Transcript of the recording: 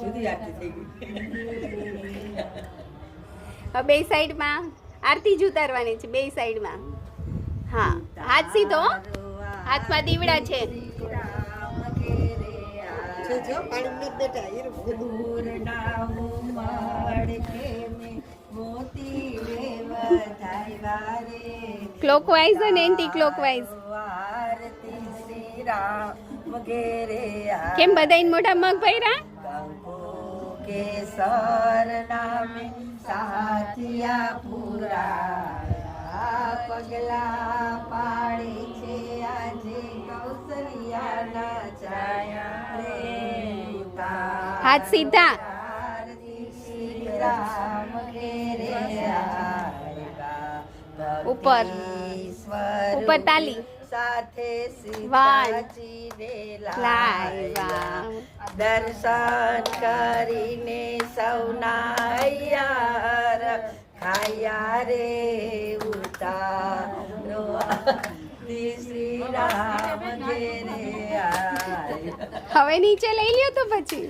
જુદી આરતી થઈ ગઈ. હવે બે સાઈડમાં આરતી જ ઉતારવાની છે, બે સાઈડમાં. હા, હાથ સીધો, હાથમાં દીવડા છે. જો પાણી બેટા ક્લોકવાઇઝ અને એન્ટી ક્લોકવાઇઝ. કેમ બધાય મોઢા મગ ભર્યા? કેસર નામે સાથિયા પુરા પગલા પાડે છે આજે કૌશલ્યાના છાયા રે. હાથ સીધા. ઉપર ઉપર તાલી સાથે લાવ્યા. દર્શન કરીને સૌના યાર ખાયા રે ઉતારો શ્રી રામ ઘેરે આય. હવે નીચે લઈ લ્યો તો પછી